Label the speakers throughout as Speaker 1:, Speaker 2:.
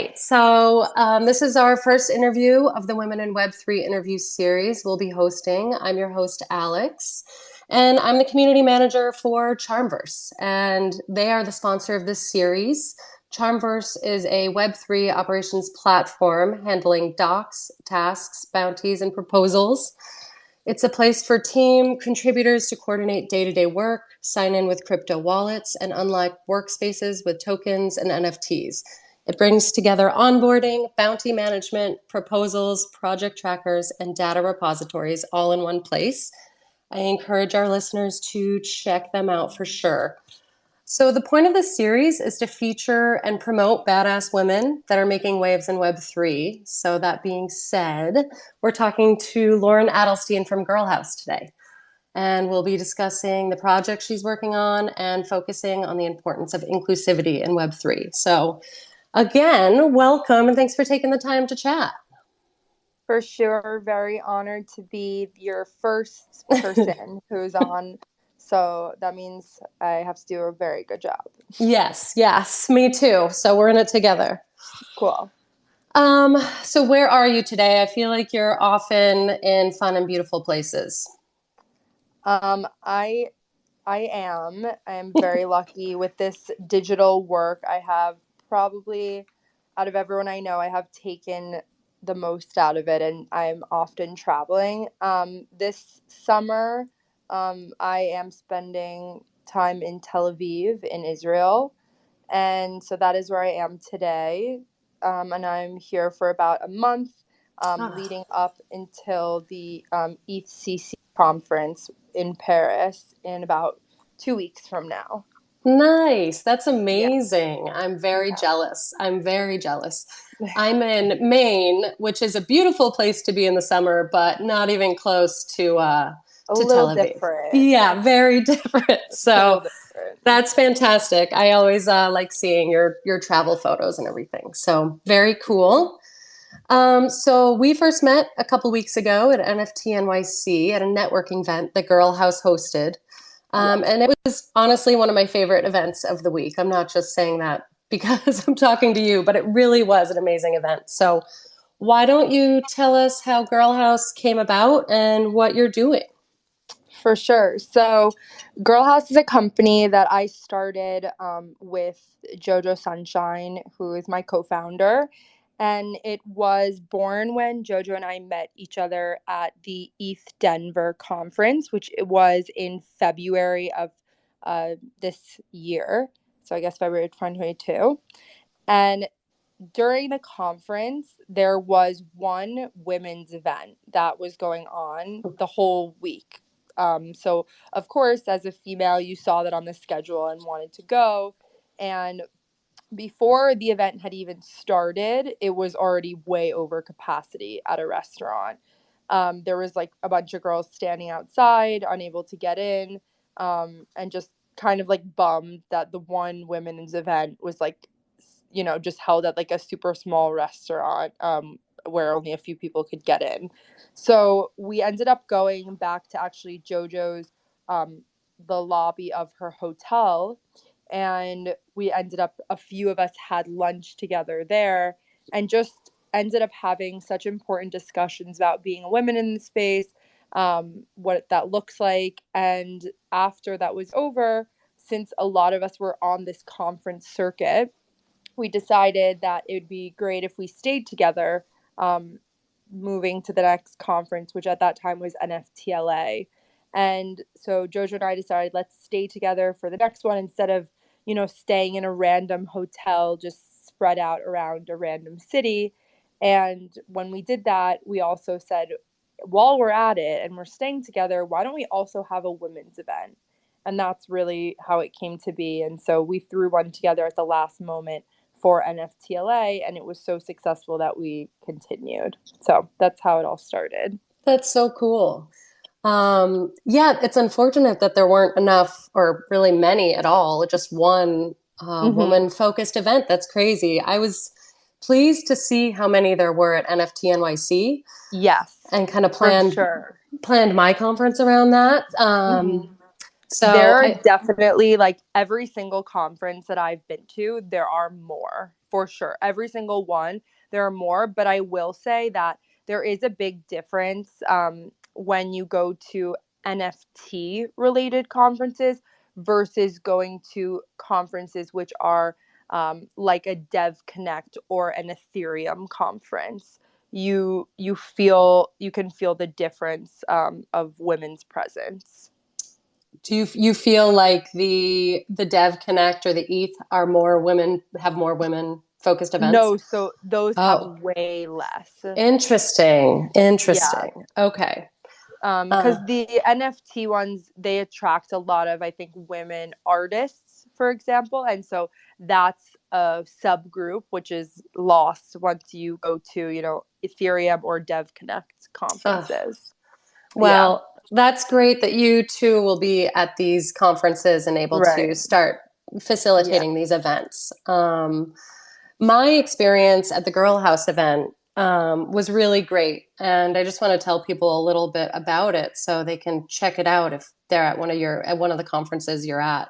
Speaker 1: This is our first interview of the Women in Web3 interview series we'll be hosting. I'm your host, Alex, and I'm the community manager for CharmVerse, and they are the sponsor of this series. CharmVerse is a Web3 operations platform handling docs, tasks, bounties, and proposals. It's a place for team contributors to coordinate day-to-day work, sign in with crypto wallets, and unlock workspaces with tokens and NFTs. It brings together onboarding, bounty management, proposals, project trackers, and data repositories all in one place. I encourage our listeners to check them out for sure. So the point of this series is to feature and promote badass women that are making waves in Web3. So that being said, we're talking to Lauren Adelstein from Girl Haus today. And we'll be discussing the project she's working on and focusing on the importance of inclusivity in Web3. So again, welcome and thanks for taking the time to chat.
Speaker 2: For sure. Very honored to be your first person who's on. So that means I have to do a very good job.
Speaker 1: Yes, me too. So we're in it together.
Speaker 2: Cool.
Speaker 1: So where are you today? I feel like you're often in fun and beautiful places.
Speaker 2: I am. I am very lucky with this digital work. I have probably, out of everyone I know, I have taken the most out of it, and I'm often traveling. This summer, I am spending time in Tel Aviv in Israel, and so that is where I am today. And I'm here for about a month, leading up until the ETHCC conference in Paris in about 2 weeks from now.
Speaker 1: Nice. That's
Speaker 2: Yeah.
Speaker 1: amazing. I'm very jealous. I'm in Maine, which is a beautiful place to be in the summer, but not even close to
Speaker 2: A
Speaker 1: Tel
Speaker 2: little
Speaker 1: Aviv.
Speaker 2: different.
Speaker 1: Yeah, very different. So that's fantastic. I always like seeing your travel photos and everything. So very cool. So we first met a couple weeks ago at NFT NYC at a networking event that Girl Haus hosted. And it was honestly one of my favorite events of the week. I'm not just saying that because I'm talking to you, but it really was an amazing event. So why don't you tell us how Girl Haus came about and what you're doing?
Speaker 2: For sure. So, Girl Haus is a company that I started with Jojo Sunshine, who is my co-founder. And it was born when Jojo and I met each other at the ETH Denver conference, which it was in February of this year. So I guess February 2022. And during the conference, there was one women's event that was going on the whole week. So, of course, as a female, you saw that on the schedule and wanted to go. And before the event had even started, it was already way over capacity at a restaurant. There was like a bunch of girls standing outside, unable to get in, and just kind of like bummed that the one women's event was like, just held at like a super small restaurant where only a few people could get in. So we ended up going back to actually JoJo's, the lobby of her hotel. And we ended up, a few of us had lunch together there and just ended up having such important discussions about being a woman in the space, what that looks like. And after that was over, since a lot of us were on this conference circuit, we decided that it would be great if we stayed together, moving to the next conference, which at that time was NFTLA. And so Jojo and I decided, let's stay together for the next one instead of, staying in a random hotel just spread out around a random city. And when we did that, we also said, while we're at it and we're staying together, why don't we also have a women's event? And that's really how it came to be. And so we threw one together at the last moment for NFTLA, and it was so successful that we continued. So that's how it all started.
Speaker 1: That's so cool. Yeah, it's unfortunate that there weren't enough or really many at all, just one woman-focused event. That's crazy. I was pleased to see how many there were at NFT NYC.
Speaker 2: Yes.
Speaker 1: And kind of
Speaker 2: For sure.
Speaker 1: planned my conference around that. So
Speaker 2: There are
Speaker 1: I,
Speaker 2: definitely, like, every single conference that I've been to, there are more for sure. Every single one, there are more. But I will say that there is a big difference when you go to NFT related conferences versus going to conferences which are like a Dev Connect or an Ethereum conference. You can feel the difference of women's presence.
Speaker 1: do you feel like the Dev Connect or the ETH are more women, have more women focused events?
Speaker 2: No, so those have
Speaker 1: Oh,
Speaker 2: way less.
Speaker 1: interesting.
Speaker 2: Yeah.
Speaker 1: Interesting. Okay. Uh,
Speaker 2: Because the NFT ones, they attract a lot of, I think, women artists, for example. And so that's a subgroup which is lost once you go to, Ethereum or Dev Connect
Speaker 1: uh,
Speaker 2: conferences. Yeah.
Speaker 1: well, that's great that you too will be at these conferences and able to
Speaker 2: Right.
Speaker 1: start
Speaker 2: Yeah.
Speaker 1: facilitating these events. My experience at the Girl Haus event was really great, and I just want to tell people a little bit about it so they can check it out if they're at one of the conferences you're at.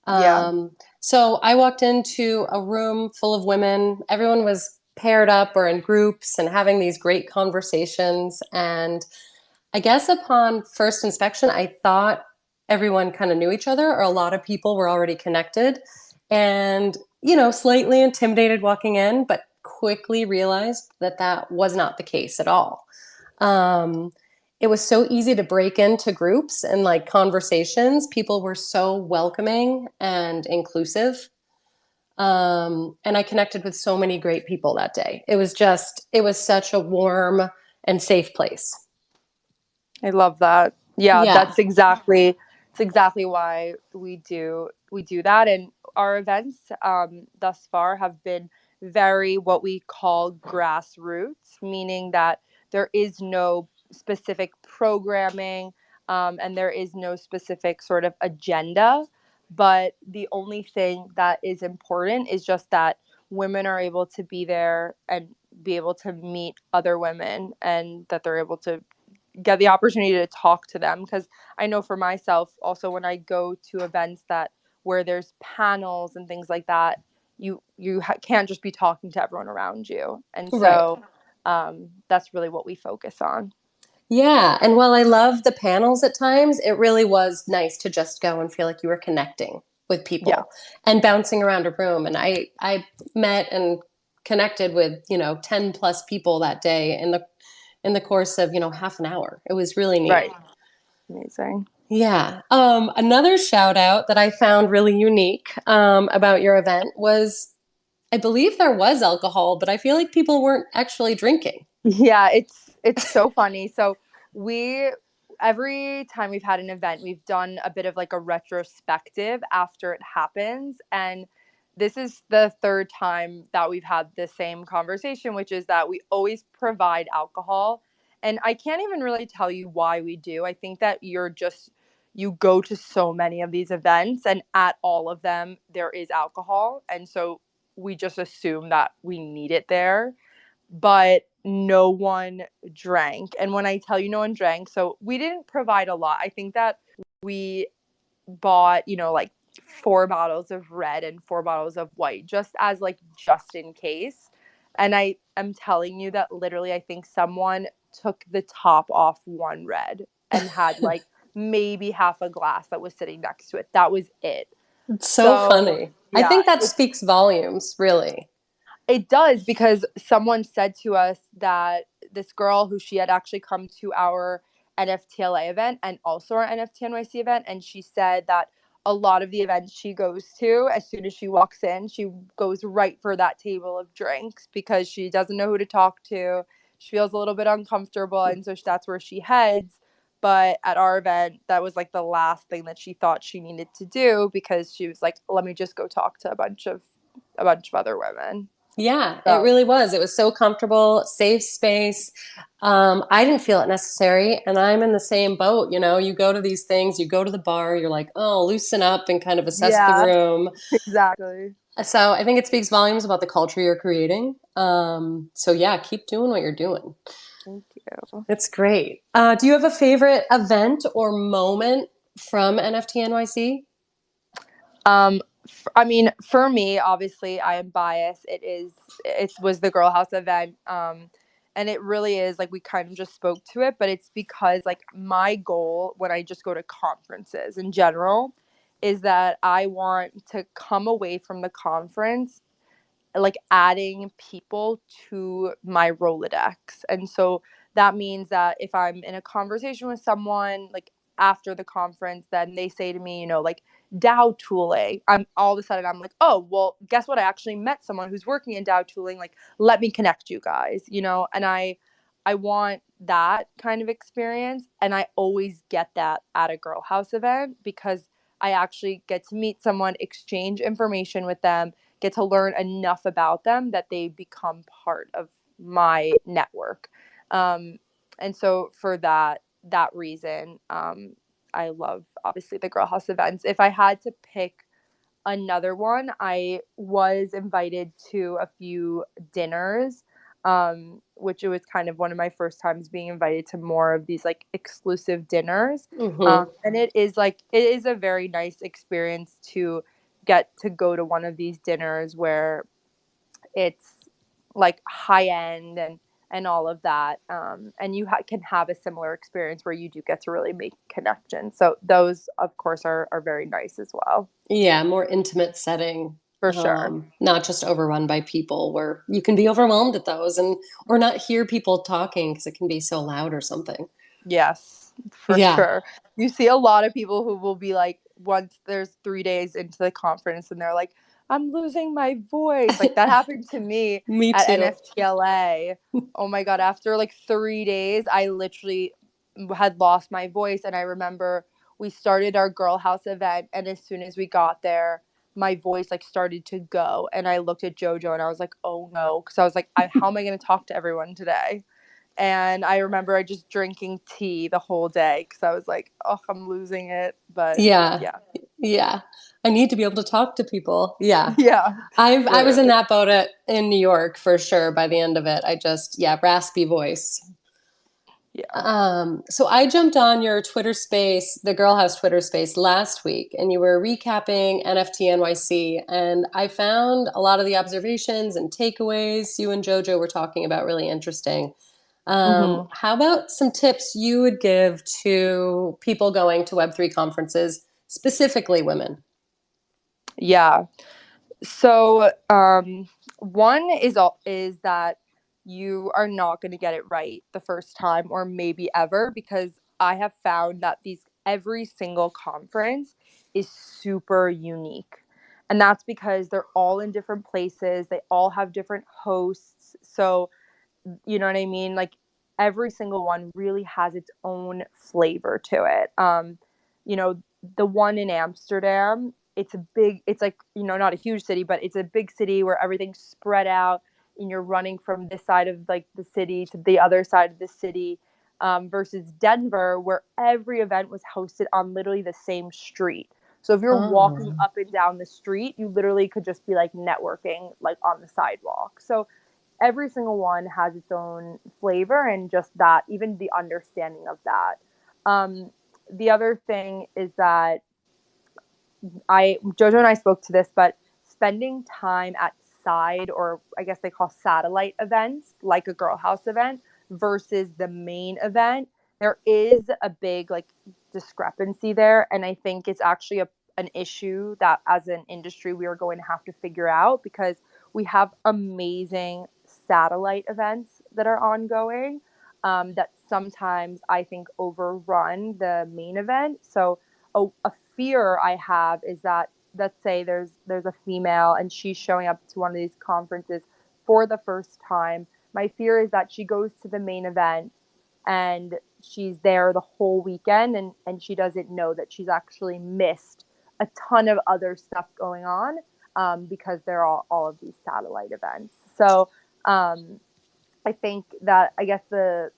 Speaker 2: Yeah.
Speaker 1: So I walked into a room full of women. Everyone was paired up or in groups and having these great conversations. And I guess upon first inspection, I thought everyone kind of knew each other, or a lot of people were already connected. And, slightly intimidated walking in, but quickly realized that that was not the case at all. Um, it was so easy to break into groups and like conversations. People were so welcoming and inclusive. And I connected with so many great people that day. It was such a warm and safe place.
Speaker 2: I love that. Yeah,
Speaker 1: Yeah,
Speaker 2: it's exactly why we do that. And our events thus far have been very what we call grassroots, meaning that there is no specific programming and there is no specific sort of agenda. But the only thing that is important is just that women are able to be there and be able to meet other women, and that they're able to get the opportunity to talk to them. Because I know for myself also, when I go to events that where there's panels and things like that, can't just be talking to everyone around you. And
Speaker 1: right.
Speaker 2: so that's really what we focus on.
Speaker 1: Yeah. And while I love the panels at times, it really was nice to just go and feel like you were connecting with
Speaker 2: Yeah.
Speaker 1: people and bouncing around a room. And I met and connected with, 10 plus people that day in the course of, half an hour. It was really neat.
Speaker 2: Right. Amazing.
Speaker 1: Yeah. Another shout out that I found really unique about your event was I believe there was alcohol, but I feel like people weren't actually drinking.
Speaker 2: Yeah, it's so funny. So we every time we've had an event, we've done a bit of like a retrospective after it happens. And this is the third time that we've had the same conversation, which is that we always provide alcohol. And I can't even really tell you why we do. I think that you go to so many of these events, and at all of them there is alcohol. And so we just assume that we need it there, but no one drank. And when I tell you no one drank, so we didn't provide a lot. I think that we bought, like 4 bottles of red and 4 bottles of white, just in case. And I am telling you that literally, I think someone took the top off one red and had like maybe half a glass that was sitting next to it. That was it.
Speaker 1: It's so
Speaker 2: So,
Speaker 1: funny. I
Speaker 2: yeah,
Speaker 1: think that speaks volumes, really.
Speaker 2: it does, because someone said to us that this girl who she had actually come to our NFTLA event and also our NFT NYC event, and she said that a lot of the events she goes to, as soon as she walks in, she goes right for that table of drinks because she doesn't know who to talk to. She feels a little bit uncomfortable, and so that's where she heads. But at our event, that was like the last thing that she thought she needed to do, because she was like, "Let me just go talk to a bunch of other women."
Speaker 1: Yeah, it
Speaker 2: So
Speaker 1: really was. It was so comfortable, safe space. I didn't feel it necessary, and I'm in the same boat. You go to these things, you go to the bar, you're like, oh, loosen up and kind of assess the
Speaker 2: yeah,
Speaker 1: room.
Speaker 2: exactly.
Speaker 1: So I think it speaks volumes about the culture you're creating. So yeah, keep doing what you're doing.
Speaker 2: Thank you.
Speaker 1: It's great. Do you have a favorite event or moment from NFT NYC?
Speaker 2: I mean, for me, obviously, I am biased. It was the Girl House event. And it really is like we kind of just spoke to it, but it's because like my goal when I just go to conferences in general is that I want to come away from the conference like adding people to my Rolodex. And so that means that if I'm in a conversation with someone like after the conference, then they say to me, like Dow tooling, I'm all of a sudden I'm like, oh, well, guess what? I actually met someone who's working in Dow tooling. Like, let me connect you guys, and I want that kind of experience. And I always get that at a Girl House event because I actually get to meet someone, exchange information with them, get to learn enough about them that they become part of my network. Um, and so for that reason, I love obviously the Girl House events. If I had to pick another one, I was invited to a few dinners, which it was kind of one of my first times being invited to more of these like exclusive dinners.
Speaker 1: Mm-hmm.
Speaker 2: And it is a very nice experience to get to go to one of these dinners where it's like high end and all of that, and you can have a similar experience where you do get to really make connections. So those of course are very nice as well.
Speaker 1: Yeah, more intimate setting,
Speaker 2: For sure.
Speaker 1: not just overrun by people where you can be overwhelmed at those and or not hear people talking because it can be so loud or something.
Speaker 2: Yes, for
Speaker 1: Yeah.
Speaker 2: sure. You see a lot of people who will be like, once there's 3 days into the conference, and they're like, I'm losing my voice. Like that happened to me
Speaker 1: Me
Speaker 2: at
Speaker 1: too.
Speaker 2: NFTLA. Oh my God. After like 3 days, I literally had lost my voice. And I remember we started our Girl House event. And as soon as we got there, my voice like started to go. And I looked at JoJo and I was like, oh no. Cause I was like, how am I going to talk to everyone today? And I remember I just drinking tea the whole day because I was like, oh, I'm losing it. But
Speaker 1: Yeah.
Speaker 2: yeah.
Speaker 1: Yeah. I need to be able to talk to people. Yeah.
Speaker 2: Yeah,
Speaker 1: I was in
Speaker 2: literally.
Speaker 1: that boat in New York for sure by the end of it. I just, yeah, raspy voice.
Speaker 2: Yeah.
Speaker 1: So I jumped on your Twitter space, the Girl House Twitter space last week, and you were recapping NFT NYC, and I found a lot of the observations and takeaways you and JoJo were talking about really interesting.
Speaker 2: Hmm.
Speaker 1: How about some tips you would give to people going to Web3 conferences, specifically women?
Speaker 2: Yeah. So, one is that you are not going to get it right the first time or maybe ever, because I have found that these every single conference is super unique. And that's because they're all in different places. They all have different hosts. So, you know what I mean? Like every single one really has its own flavor to it. You know, the one in Amsterdam, it's like, not a huge city, but it's a big city where everything's spread out and you're running from this side of like the city to the other side of the city, versus Denver, where every event was hosted on literally the same street. So if you're walking
Speaker 1: Oh,
Speaker 2: up and down the street, you literally could just be like networking like on the sidewalk. So every single one has its own flavor, and just that, even the understanding of that. Um, the other thing is that Jojo and I spoke to this, but spending time at side, or I guess they call satellite events, like a Girl House event versus the main event, there is a big like discrepancy there, and I think it's actually an issue that as an industry we are going to have to figure out, because we have amazing satellite events that are ongoing, that sometimes I think overrun the main event. So a fear I have is that, let's say there's a female and she's showing up to one of these conferences for the first time. My fear is that she goes to the main event and she's there the whole weekend, and she doesn't know that she's actually missed a ton of other stuff going on, because there are all of these satellite events. So I think that, I guess the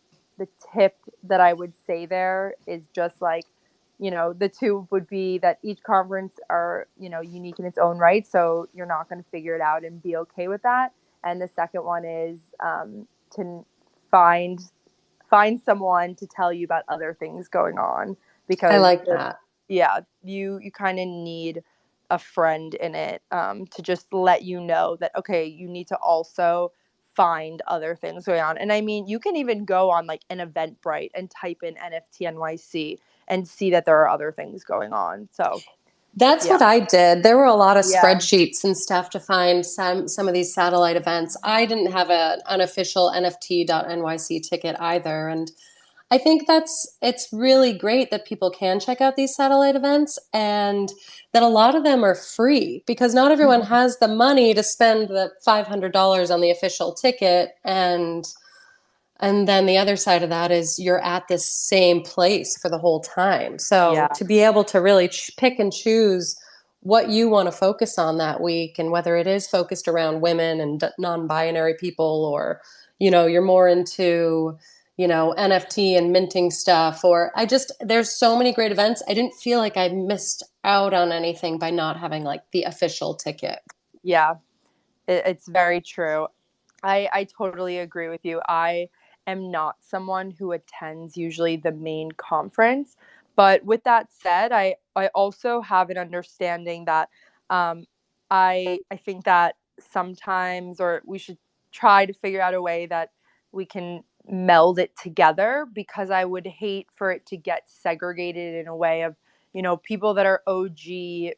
Speaker 2: tip that I would say there is just like, the two would be that each conference are, unique in its own right. So you're not going to figure it out and be okay with that. And the second one is, to find someone to tell you about other things going on,
Speaker 1: I
Speaker 2: because
Speaker 1: like that.
Speaker 2: Yeah, you kind of need a friend in it, to just let you know that, okay, you need to also find other things going on. And I mean, you can even go on like an Eventbrite and type in NFT NYC and see that there are other things going on. So
Speaker 1: That's
Speaker 2: yeah,
Speaker 1: what I did. There were a lot of
Speaker 2: yeah,
Speaker 1: spreadsheets and stuff to find some of these satellite events. I didn't have an unofficial NFT NYC ticket either, and I think it's really great that people can check out these satellite events and that a lot of them are free because not everyone
Speaker 2: mhm,
Speaker 1: has the money to spend the $500 on the official ticket, and then the other side of that is you're at this same place for the whole time. So
Speaker 2: yeah,
Speaker 1: to be able to really pick and choose what you want to focus on that week, and whether it is focused around women and non-binary people, or you're more into NFT and minting stuff, or there's so many great events. I didn't feel like I missed out on anything by not having like the official ticket.
Speaker 2: yeah. It's very true. I totally agree with you. I am not someone who attends usually the main conference. But with that said, I also have an understanding that, um, I think that sometimes, or we should try to figure out a way that we can meld it together, because I would hate for it to get segregated in a way of, people that are OG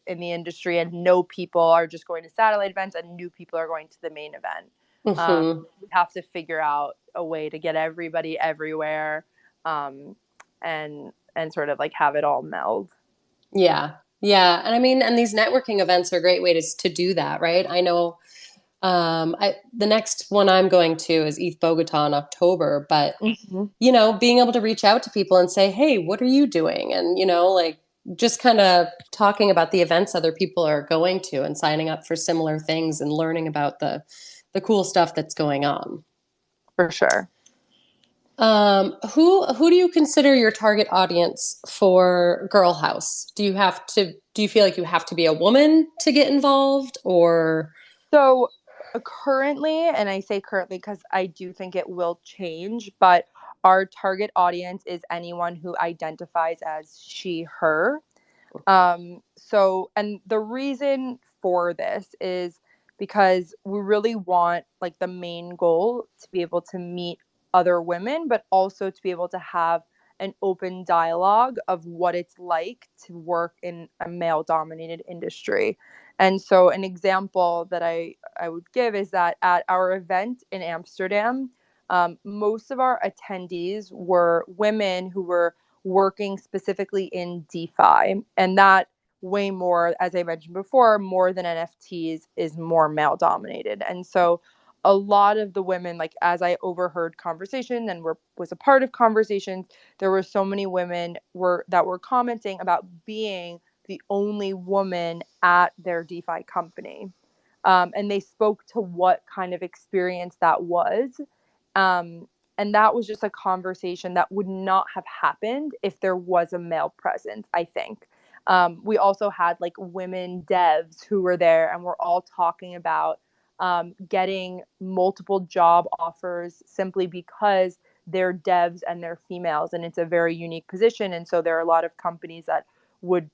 Speaker 2: in the industry and know people are just going to satellite events, and new people are going to the main event.
Speaker 1: Hmm.
Speaker 2: We have to figure out a way to get everybody everywhere, and sort of like have it all meld.
Speaker 1: Yeah. Yeah. And I mean, and these networking events are a great way to do that, right? I know the next one I'm going to is ETH Bogota in October, but
Speaker 2: Mhm.
Speaker 1: being able to reach out to people and say, "Hey, what are you doing?" And like just kind of talking about the events other people are going to and signing up for similar things and learning about the cool stuff that's going on.
Speaker 2: For sure.
Speaker 1: Who do you consider your target audience for Girl House? Do you feel like you have to be a woman to get involved, or
Speaker 2: So currently, and I say currently because I do think it will change, but our target audience is anyone who identifies as she, her. And the reason for this is because we really want like the main goal to be able to meet other women, but also to be able to have an open dialogue of what it's like to work in a male dominated industry. And so an example that I would give is that at our event in Amsterdam, most of our attendees were women who were working specifically in DeFi. And that, way more, as I mentioned before, more than NFTs, is more male dominated. And so a lot of the women, like as I overheard conversation and was a part of conversations, there were so many women that were commenting about being the only woman at their DeFi company. And they spoke to what kind of experience that was. Um, and that was just a conversation that would not have happened if there was a male presence, I think. We also had like women devs who were there, and we're all talking about getting multiple job offers simply because they're devs and they're females, and it's a very unique position. And so there are a lot of companies that would,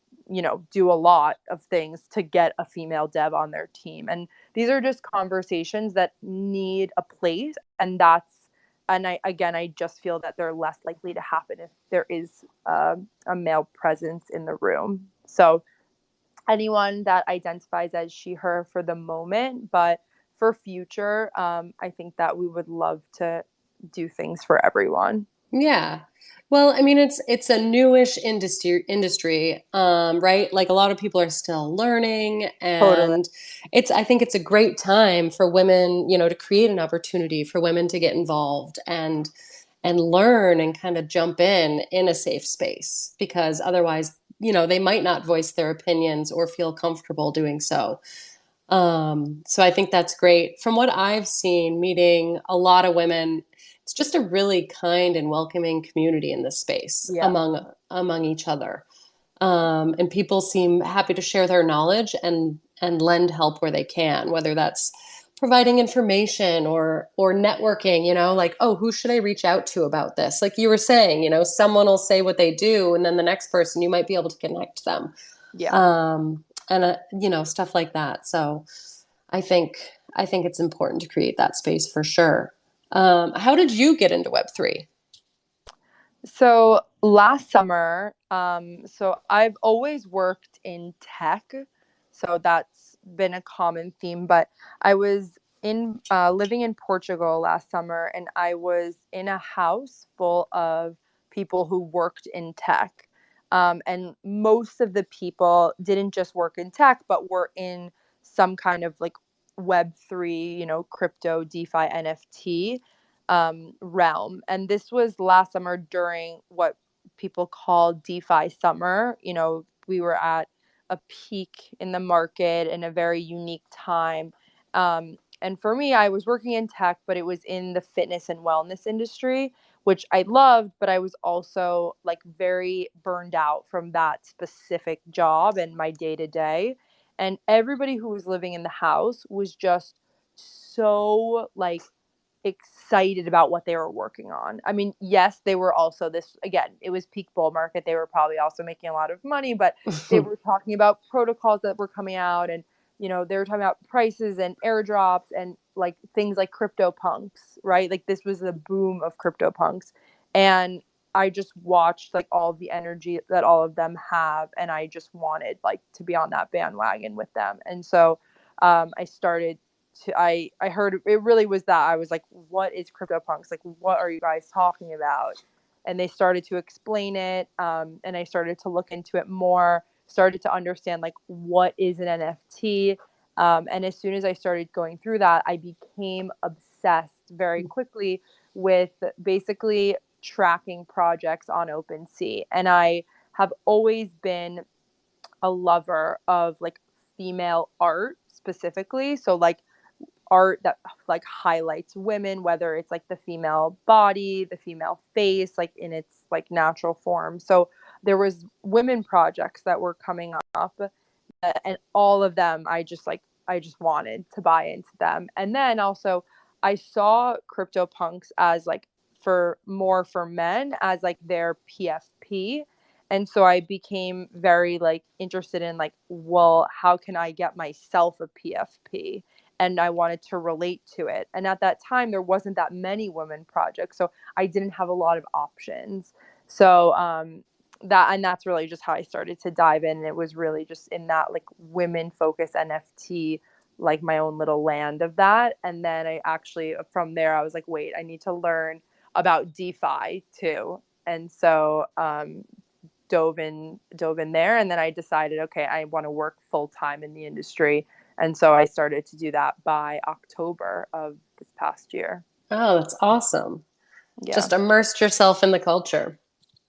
Speaker 2: do a lot of things to get a female dev on their team. And these are just conversations that need a place, and I just feel that they're less likely to happen if there is a male presence in the room. So anyone that identifies as she, her for the moment, but for future, I think that we would love to do things for everyone.
Speaker 1: yeah. Well, I mean, it's a newish industry, right? Like a lot of people are still learning,
Speaker 2: Totally.
Speaker 1: and I think it's a great time for women, to create an opportunity for women to get involved and learn and kind of jump in a safe space, because otherwise, they might not voice their opinions or feel comfortable doing so. So I think that's great. From what I've seen, meeting a lot of women, it's just a really kind and welcoming community in this space
Speaker 2: Yeah.
Speaker 1: among each other. And people seem happy to share their knowledge and lend help where they can, whether that's providing information or networking, like, oh, who should I reach out to about this? Like you were saying, someone will say what they do, and then the next person you might be able to connect them.
Speaker 2: Yeah.
Speaker 1: And stuff like that. So I think I think it's important to create that space for sure. How did you get into Web3?
Speaker 2: So last summer, so I've always worked in tech, so that's been a common theme. But I was in living in Portugal last summer, and I was in a house full of people who worked in tech, and most of the people didn't just work in tech, but were in some kind of like Web3, crypto, DeFi, NFT realm. And this was last summer during what people call DeFi summer. We were at a peak in the market in a very unique time. And for me, I was working in tech, but it was in the fitness and wellness industry, which I loved, but I was also like very burned out from that specific job and my day to day. And everybody who was living in the house was just so like excited about what they were working on. I mean, yes, they were also this again, it was peak bull market. They were probably also making a lot of money, but they were talking about protocols that were coming out and they were talking about prices and airdrops and like things like crypto punks, right? Like this was the boom of crypto punks. And I just watched like all of the energy that all of them have and I just wanted like to be on that bandwagon with them. And so I started I heard it really was that I was like, what is CryptoPunks? Like, what are you guys talking about? And they started to explain it. And I started to look into it more, started to understand like what is an NFT. And as soon as I started going through that, I became obsessed very quickly with basically tracking projects on OpenSea. And I have always been a lover of like female art specifically. So like art that like highlights women, whether it's like the female body, the female face, like in its like natural form. So there was women projects that were coming up, and all of them I just wanted to buy into them. And then also I saw CryptoPunks as like for men as like their PFP. And so I became very like interested in like, well, how can I get myself a PFP? And I wanted to relate to it. And at that time, there wasn't that many women projects, so I didn't have a lot of options. So that's really just how I started to dive in. And it was really just in that like women focused NFT, like my own little land of that. And then I actually from there I was like, wait, I need to learn about DeFi too. And so dove in there, and then I decided, okay, I want to work full time in the industry, and so I started to do that by October of this past year.
Speaker 1: Oh, that's awesome.
Speaker 2: Yeah.
Speaker 1: Just immersed yourself in the culture.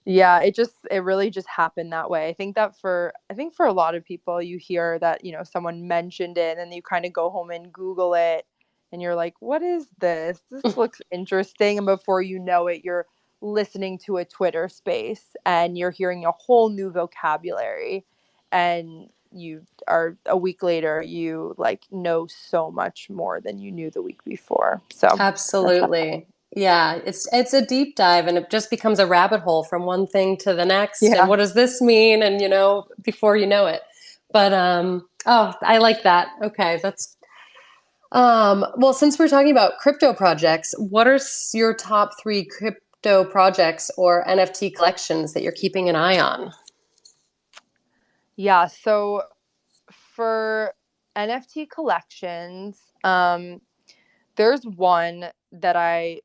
Speaker 2: Yeah, it really just happened that way. I think for a lot of people you hear that, someone mentioned it and you kind of go home and Google it and you're like, "What is this? This looks interesting." And before you know it, you're listening to a Twitter space and you're hearing a whole new vocabulary, and you are a week later you like know so much more than you knew the week before. So, that's how.
Speaker 1: Absolutely. Yeah, it's a deep dive and it just becomes a rabbit hole from one thing to the next. And
Speaker 2: Yeah.
Speaker 1: what does this mean? And before you know it. But oh, I like that. Okay, that's well, since we're talking about crypto projects, what are your top three crypto projects or NFT collections that you're keeping an eye on?
Speaker 2: Yeah, so for NFT collections, there's one that I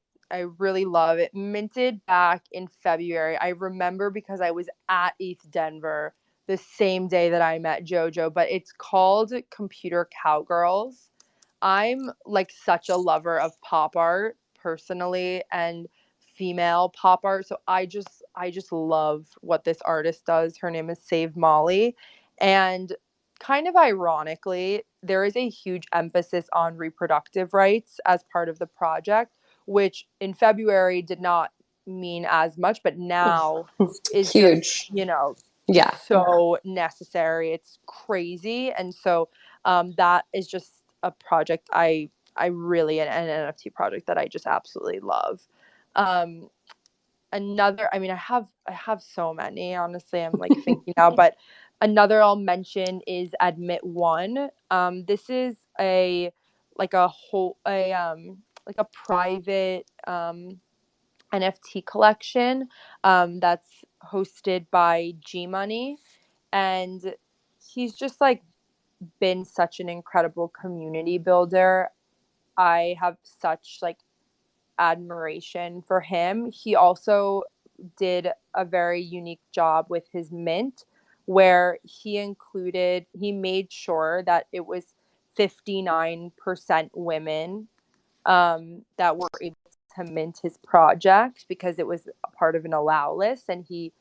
Speaker 2: really love. It minted back in February. I remember because I was at ETH Denver the same day that I met JoJo, but it's called Computer Cowgirls. I'm like such a lover of pop art personally and female pop art. So I just love what this artist does. Her name is Save Molly. And kind of ironically, there is a huge emphasis on reproductive rights as part of the project, which in February did not mean as much, but now is just,
Speaker 1: Huge. Yeah.
Speaker 2: so necessary. It's crazy. And so that is just a project an NFT project that I just absolutely love. Um, Another, I mean, I have so many, honestly. I'm like thinking now, but another I'll mention is Admit One. This is a like a whole a like a private NFT collection that's hosted by G Money, and he's just like been such an incredible community builder. I have such like admiration for him. He also did a very unique job with his mint, where he made sure that it was 59% women that were able to mint his project, because it was a part of an allow list, and he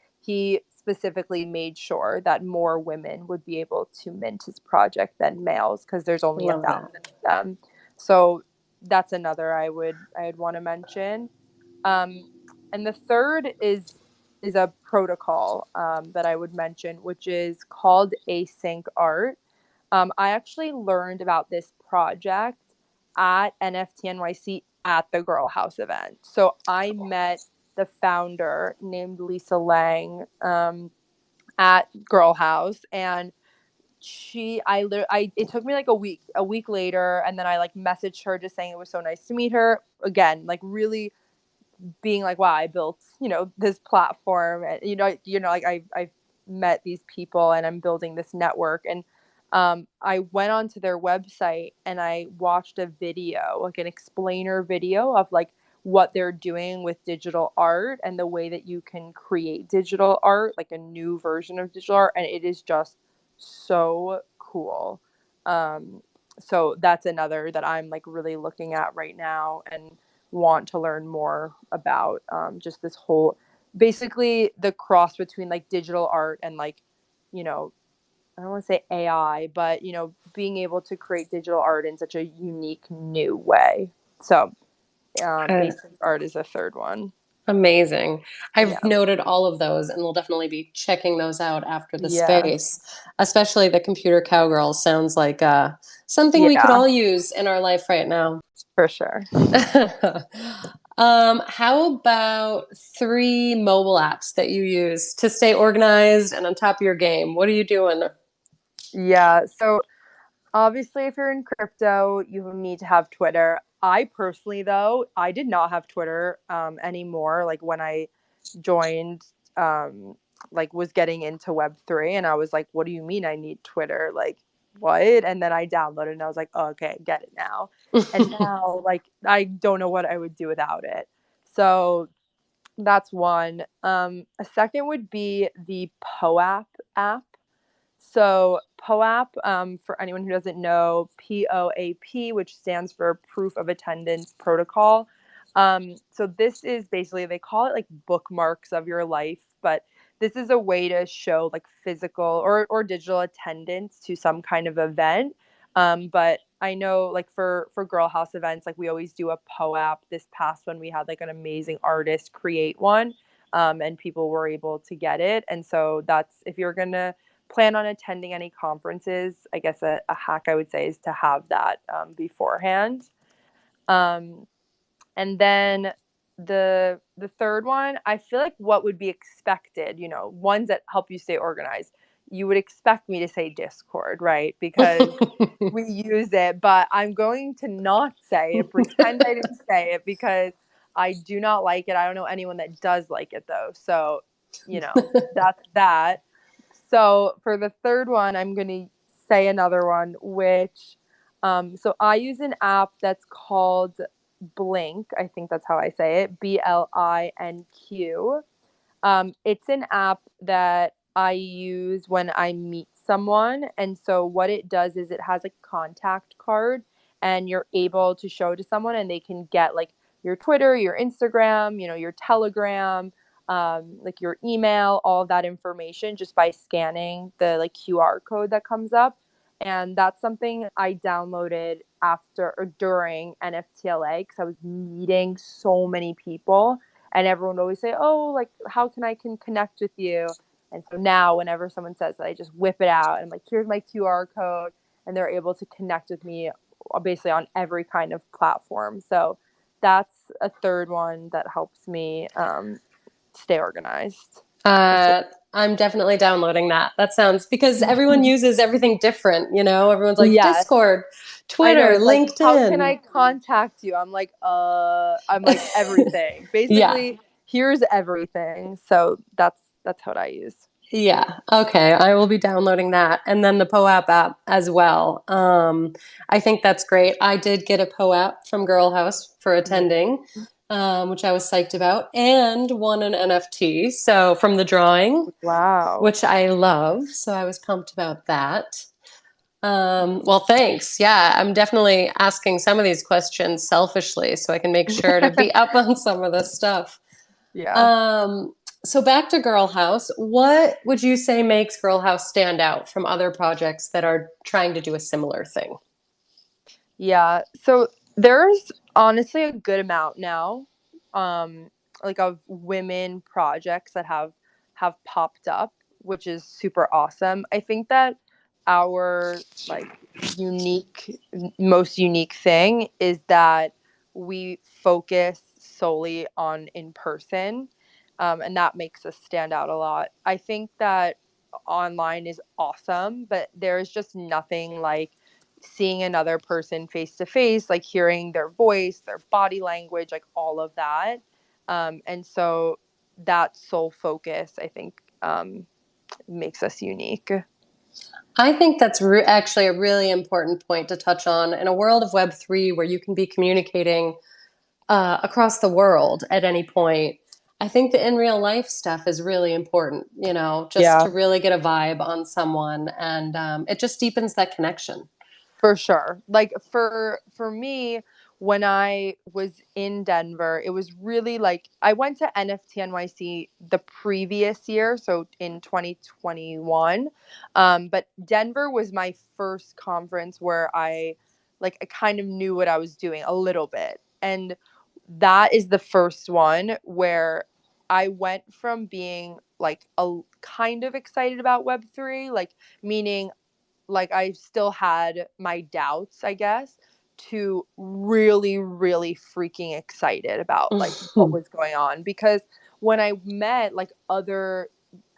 Speaker 2: specifically made sure that more women would be able to mint his project than males, because there's only a
Speaker 1: Love that.
Speaker 2: thousand of them. So that's another I'd want to mention. Um, and the third is a protocol that I would mention, which is called async art. I actually learned about this project at NFT NYC at the Girl Haus event. So I met the founder named Lisa Lang at Girl Haus, and it took me like a week later, and then I like messaged her just saying it was so nice to meet her again, like really being like, wow, I built, this platform, and like I've met these people and I'm building this network. And I went onto their website and I watched a video, like an explainer video of like what they're doing with digital art and the way that you can create digital art, like a new version of digital art, and it is just so cool. So that's another that I'm like really looking at right now and want to learn more about, just this whole, basically the cross between like digital art and like, I don't want to say AI, but being able to create digital art in such a unique new way. So
Speaker 1: Uh,
Speaker 2: basic art is a third one.
Speaker 1: Amazing. I've
Speaker 2: Yeah.
Speaker 1: noted all of those and we'll definitely be checking those out after the
Speaker 2: Yeah.
Speaker 1: space. Especially the computer cowgirl sounds like something we could
Speaker 2: Yeah,
Speaker 1: all use in our life right now.
Speaker 2: for sure.
Speaker 1: How about three mobile apps that you use to stay organized and on top of your game? What are you doing?
Speaker 2: Yeah. So obviously, if you're in crypto, you need to have Twitter. I personally, though, I did not have Twitter anymore. Like when I joined, like was getting into Web3, and I was like, "What do you mean I need Twitter? Like what?" And then I downloaded, and I was like, oh, "Okay, I get it now." And now, like, I don't know what I would do without it. So that's one. A second would be the POAP app. So POAP, for anyone who doesn't know, POAP, which stands for Proof of Attendance Protocol. So this is basically, they call it like bookmarks of your life, but this is a way to show like physical or digital attendance to some kind of event. But I know like for Girl House events, like we always do a POAP. This past one, we had like an amazing artist create one, and people were able to get it. And so that's, if you're gonna plan on attending any conferences, I guess a hack I would say is to have that beforehand. Um, and then the third one, I feel like what would be expected, ones that help you stay organized. You would expect me to say Discord, right? Because we use it, but I'm going to not say it, pretend I didn't say it, because I do not like it. I don't know anyone that does like it though. So, that's that. So for the third one, I'm going to say another one, which, so I use an app that's called Blink. I think that's how I say it. BLINQ. It's an app that I use when I meet someone. And so what it does is it has a contact card, and you're able to show to someone and they can get like your Twitter, your Instagram, your Telegram, like your email, all of that information just by scanning the like QR code that comes up. And that's something I downloaded after or during NFTLA, because I was meeting so many people, and everyone would always say, "Oh, like how can connect with you?" And so now whenever someone says that, I just whip it out and I'm like, "Here's my QR code," and they're able to connect with me basically on every kind of platform. So that's a third one that helps me stay organized.
Speaker 1: Uh, I'm definitely downloading that. That sounds because everyone uses everything different, you know? Everyone's like
Speaker 2: Yes.
Speaker 1: Discord,
Speaker 2: I know.
Speaker 1: Twitter,
Speaker 2: It's like, how can
Speaker 1: LinkedIn.
Speaker 2: I contact you? I'm like everything.
Speaker 1: Yeah.
Speaker 2: Basically, here's everything. So that's what I use.
Speaker 1: Yeah. Okay. I will be downloading that. And then the POAP app as well. I think that's great. I did get a POAP from Girl House for attending, which I was psyched about, and won an NFT. So from the drawing,
Speaker 2: Wow.
Speaker 1: which I love. So I was pumped about that. Well, thanks. Yeah, I'm definitely asking some of these questions selfishly so I can make sure to be up on some of this stuff.
Speaker 2: Yeah.
Speaker 1: Um, so back to Girl House, what would you say makes Girl House stand out from other projects that are trying to do a similar thing?
Speaker 2: Yeah. So there's honestly a good amount now, um, like of women projects that have popped up, which is super awesome. I think that our like unique, most unique thing is that we focus solely on in person, and that makes us stand out a lot. I think that online is awesome, but there's just nothing like seeing another person face to face, like hearing their voice, their body language, like all of that. And so that sole focus, I think, makes us unique.
Speaker 1: I think that's actually a really important point to touch on in a world of Web3 where you can be communicating across the world at any point. I think the in real life stuff is really important, you know, just
Speaker 2: Yeah.
Speaker 1: to really get a vibe on someone, and it just deepens that connection.
Speaker 2: For sure. Like for me, when I was in Denver, it was really like I went to NFT NYC the previous year, so in 2021. But Denver was my first conference where I kind of knew what I was doing a little bit. And that is the first one where I went from being like a kind of excited about Web3, like meaning like I still had my doubts, I guess, to really, really freaking excited about like what was going on. Because when I met like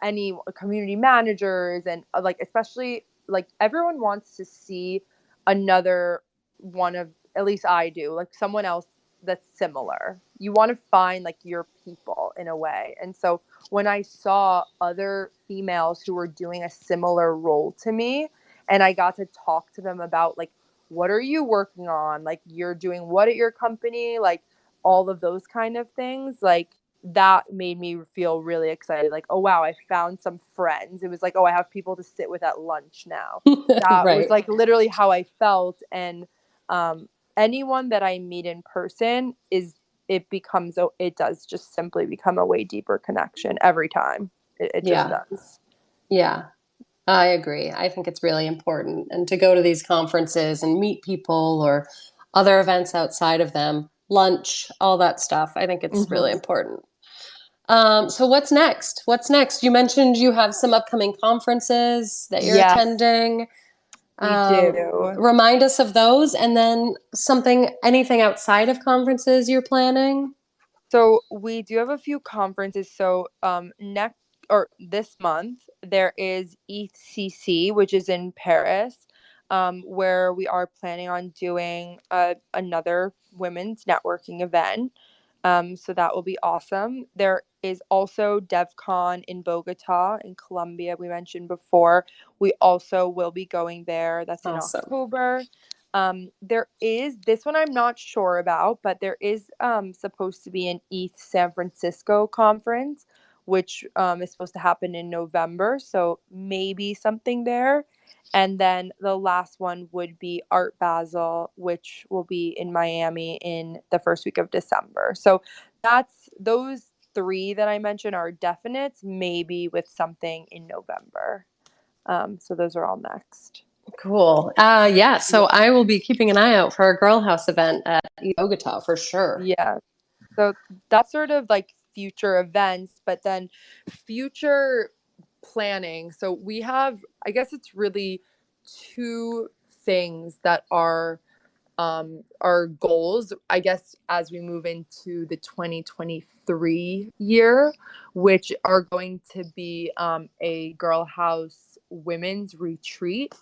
Speaker 2: any community managers and like especially like everyone wants to see another one of, at least I do, like someone else that's similar. You want to find like your people in a way. And so when I saw other females who were doing a similar role to me, and I got to talk to them about like, what are you working on? Like, you're doing what at your company? Like, all of those kind of things. Like, that made me feel really excited. Like, oh wow, I found some friends. It was like, oh, I have people to sit with at lunch now. That was
Speaker 1: Right.
Speaker 2: like literally how I felt. And um, anyone that I meet in person it does just simply become a way deeper connection every time. It just
Speaker 1: Yeah.
Speaker 2: does.
Speaker 1: Yeah. I agree. I think it's really important. And to go to these conferences and meet people or other events outside of them, lunch, all that stuff, I think it's really
Speaker 2: Hmm.
Speaker 1: important. So what's next? What's next? You mentioned you have some upcoming conferences that you're
Speaker 2: Yes,
Speaker 1: attending.
Speaker 2: we do.
Speaker 1: Remind us of those, and then anything outside of conferences you're planning?
Speaker 2: So we do have a few conferences. So next or this month there is ECC, which is in Paris, where we are planning on doing another women's networking event. So that will be awesome. There is also DevCon in Bogota in Colombia, we mentioned before. We also will be going there. That's in
Speaker 1: Awesome.
Speaker 2: October. There is this one I'm not sure about, but there is supposed to be an ETH San Francisco conference, which is supposed to happen in November. So maybe something there. And then the last one would be Art Basel, which will be in Miami in the first week of December. So that's those three that I mentioned are definites, maybe with something in November. So those are all next.
Speaker 1: Cool. Yeah, so
Speaker 2: Yeah.
Speaker 1: I will be keeping an eye out for a Girl House event at Bogota for sure.
Speaker 2: Yeah. So that's sort of like future events, but then future planning. So we have, I guess it's really two things that are our goals, I guess, as we move into the 2023 year, which are going to be a Girl House women's retreat.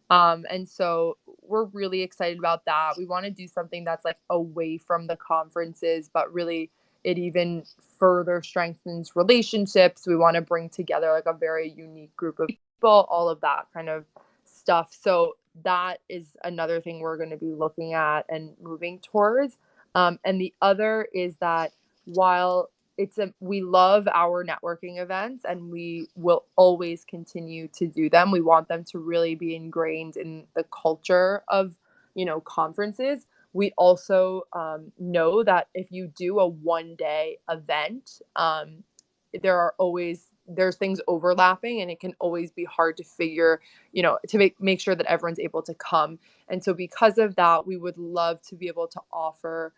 Speaker 2: And so we're really excited about that. We want to do something that's like away from the conferences, but really it even further strengthens relationships. We want to bring together like a very unique group of people, all of that kind of stuff. So that is another thing we're going to be looking at and moving towards. And the other is that while we love our networking events and we will always continue to do them, we want them to really be ingrained in the culture of, conferences. We also know that if you do a 1-day event, there's things overlapping, and it can always be hard to figure, to make sure that everyone's able to come. And so because of that, we would love to be able to offer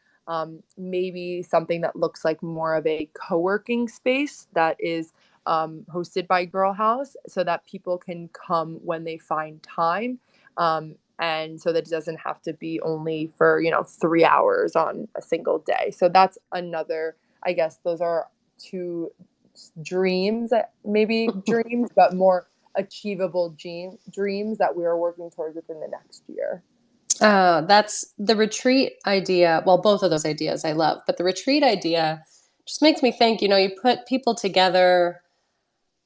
Speaker 2: maybe something that looks like more of a co-working space that is hosted by Girl House, so that people can come when they find time. And so that it doesn't have to be only for 3 hours on a single day. So that's another, I guess those are two dreams, but more achievable dreams that we are working towards within the next year.
Speaker 1: That's the retreat idea. Well, both of those ideas I love, but the retreat idea just makes me think, you put people together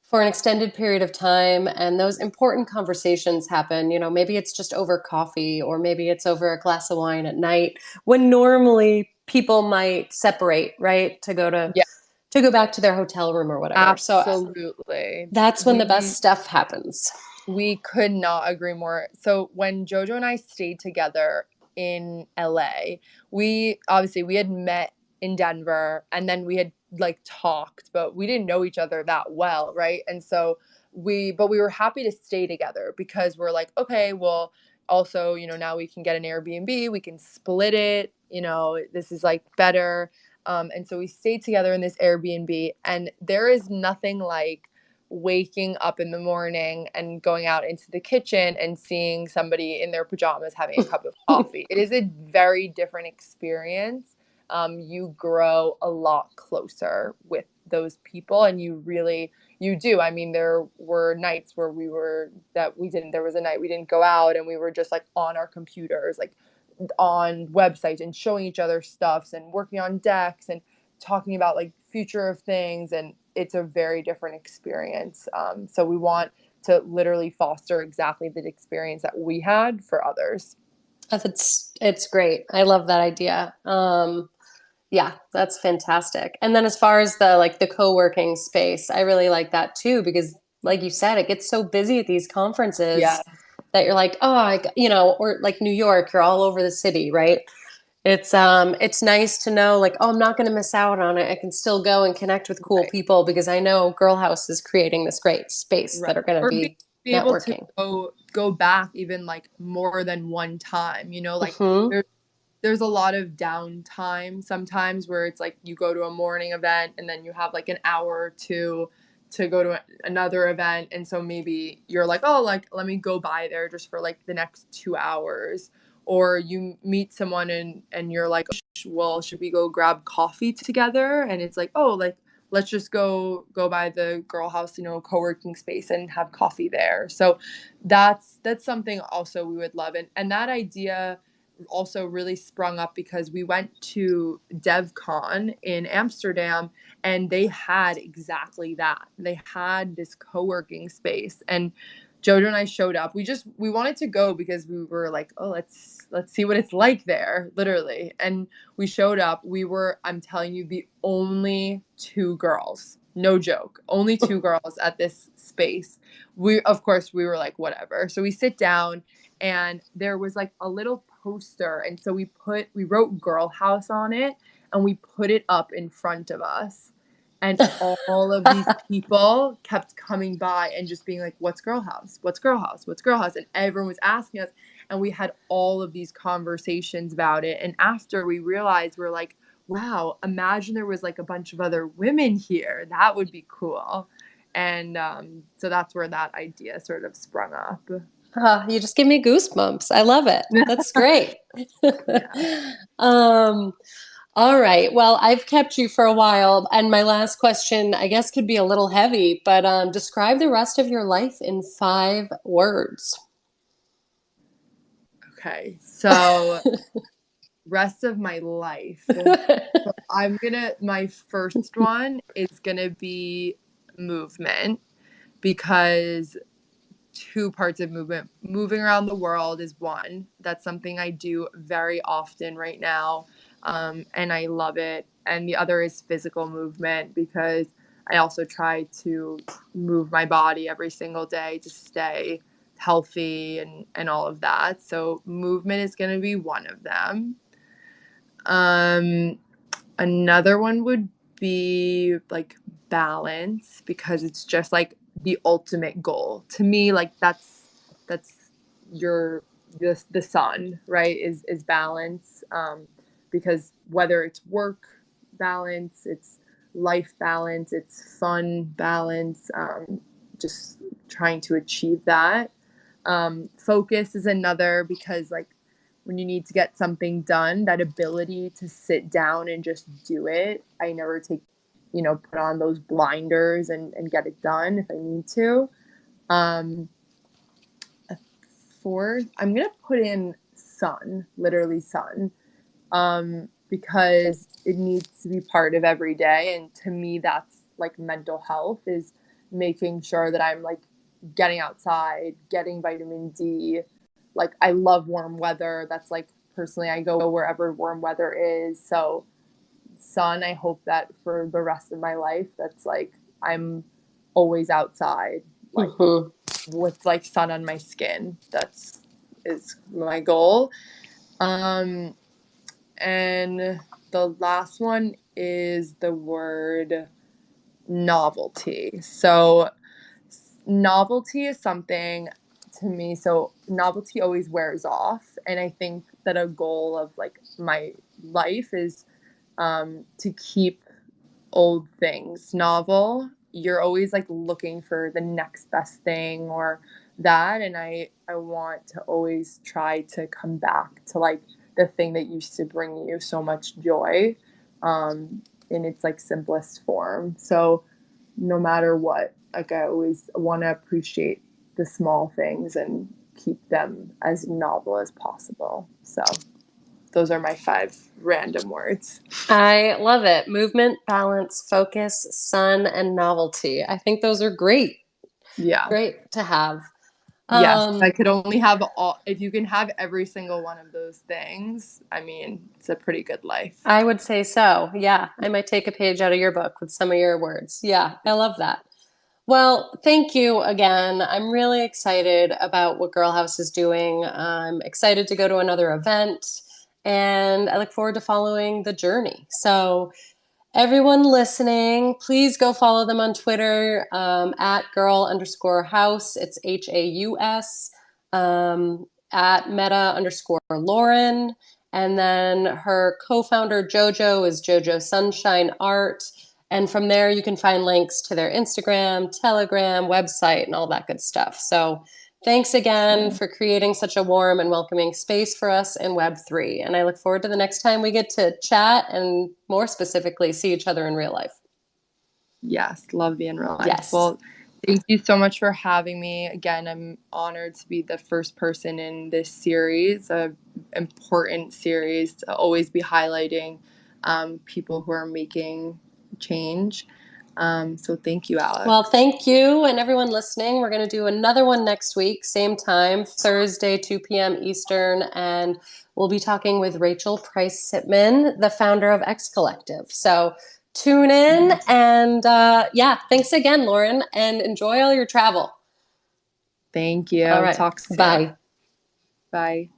Speaker 1: for an extended period of time and those important conversations happen. Maybe it's just over coffee, or maybe it's over a glass of wine at night, when normally people might separate, right?
Speaker 2: Yeah,
Speaker 1: To go back to their hotel room or whatever. So
Speaker 2: absolutely.
Speaker 1: that's when the best stuff happens.
Speaker 2: We could not agree more. So when Jojo and I stayed together in LA, we had met in Denver, and then we had like talked, but we didn't know each other that well, right? And so we were happy to stay together because we're like, okay, well, also, now we can get an Airbnb, we can split it, this is like better. And so we stayed together in this Airbnb, and there is nothing like waking up in the morning and going out into the kitchen and seeing somebody in their pajamas having a cup of coffee. It is a very different experience. You grow a lot closer with those people, and you do. I mean, there were nights where there was a night we didn't go out, and we were just like on our computers, like on websites, and showing each other stuffs and working on decks and talking about like future of things. And it's a very different experience. So we want to literally foster exactly the experience that we had for others.
Speaker 1: It's great. I love that idea. Yeah, that's fantastic. And then as far as the co-working space, I really like that too, because like you said, it gets so busy at these
Speaker 2: Yeah,
Speaker 1: conferences that you're like, oh, or like New York, you're all over the city, right? It's nice to know like, oh, I'm not going to miss out on it. I can still go and connect with cool
Speaker 2: right,
Speaker 1: people because I know Girl House is creating this great space
Speaker 2: right.
Speaker 1: that are going to
Speaker 2: Or
Speaker 1: be
Speaker 2: be able to
Speaker 1: networking.
Speaker 2: go back even like more than one time. Like
Speaker 1: Hmm.
Speaker 2: there's a lot of downtime sometimes where it's like you go to a morning event and then you have like an hour or two to go to another event, and so maybe you're like, oh, like let me go by there just for like the next 2 hours. Or you meet someone and you're like, well, should we go grab coffee together? And it's like, oh, like let's just go by the Girl House, co-working space, and have coffee there. So that's something also we would love. And that idea also really sprung up because we went to DevCon in Amsterdam, and they had exactly that. They had this co-working space, and Jojo and I showed up. We wanted to go because we were like, oh, let's see what it's like there, literally. And we showed up. We were, I'm telling you, the only two girls. No joke. Only two girls at this space. Of course, we were like, whatever. So we sit down, and there was like a little poster, and so we wrote Girl House on it, and we put it up in front of us, and all of these people kept coming by and just being like, what's Girl House, what's Girl House, what's Girl House? And everyone was asking us, and we had all of these conversations about it. And after we realized, we're like, wow, imagine there was like a bunch of other women here, that would be cool. And so that's where that idea sort of sprung up.
Speaker 1: You just give me goosebumps. I love it. That's great.
Speaker 2: Yeah.
Speaker 1: um, all right. Well, I've kept you for a while, and my last question, I guess, could be a little heavy, but describe the rest of your life in 5 words.
Speaker 2: Okay. So rest of my life. So my first one is gonna be movement, because two parts of movement. Moving around the world is one. That's something I do very often right now. And I love it. And the other is physical movement, because I also try to move my body every single day to stay healthy and all of that. So movement is going to be one of them. Um, Another one would be like balance, because it's just like the ultimate goal to me. Like that's your the sun, right? Is balance. Because whether it's work balance, it's life balance, it's fun balance, just trying to achieve that. Focus is another, because like when you need to get something done, that ability to sit down and just do it. I never take, put on those blinders and get it done if I need to. Um, a fourth, I'm going to put in sun, literally sun, because it needs to be part of every day. And to me, that's like mental health, is making sure that I'm like getting outside, getting vitamin D. Like I love warm weather. That's like personally, I go wherever warm weather is. So sun, I hope that for the rest of my life, that's like I'm always outside, like
Speaker 1: Mhm.
Speaker 2: with like sun on my skin. That's is my goal. Um, and the last one is the word novelty. So novelty is something to me. So novelty always wears off. And I think that a goal of like my life is to keep old things novel. You're always like looking for the next best thing or that. And I want to always try to come back to like the thing that used to bring you so much joy, in its like simplest form. So no matter what, like I always want to appreciate the small things and keep them as novel as possible. So those are my 5 random words.
Speaker 1: I love it. Movement, balance, focus, sun, and novelty. I think those are great.
Speaker 2: Yeah.
Speaker 1: Great to have.
Speaker 2: Yes, I
Speaker 1: Um,
Speaker 2: could only have all. If you can have every single one of those things, I mean, it's a pretty good life.
Speaker 1: I would say so. Yeah, I might take a page out of your book with some of your words. Yeah, I love that. Well, thank you again. I'm really excited about what Girl House is doing. I'm excited to go to another event, and I look forward to following the journey. So, everyone listening, please go follow them on Twitter at girl_house. It's HAUS. At meta_Lauren. And then her co founder, JoJo, is JoJo Sunshine Art. And from there, you can find links to their Instagram, Telegram, website, and all that good stuff. So thanks again for creating such a warm and welcoming space for us in Web3. And I look forward to the next time we get to chat and more specifically see each other in real life.
Speaker 2: Yes, love being real life.
Speaker 1: Yes.
Speaker 2: Well, thank you so much for having me. Again, I'm honored to be the first person in this series, a important series to always be highlighting people who are making change. So thank you,
Speaker 1: Well,
Speaker 2: Alex.
Speaker 1: thank you and everyone listening. We're going to do another one next week, same time, Thursday, 2 p.m. Eastern, and we'll be talking with Rachel Price Sipman, the founder of X Collective. So tune in and yeah, thanks again, Lauren, and enjoy all your travel.
Speaker 2: Thank
Speaker 1: All
Speaker 2: you.
Speaker 1: right.
Speaker 2: Talk soon.
Speaker 1: Bye.
Speaker 2: Bye.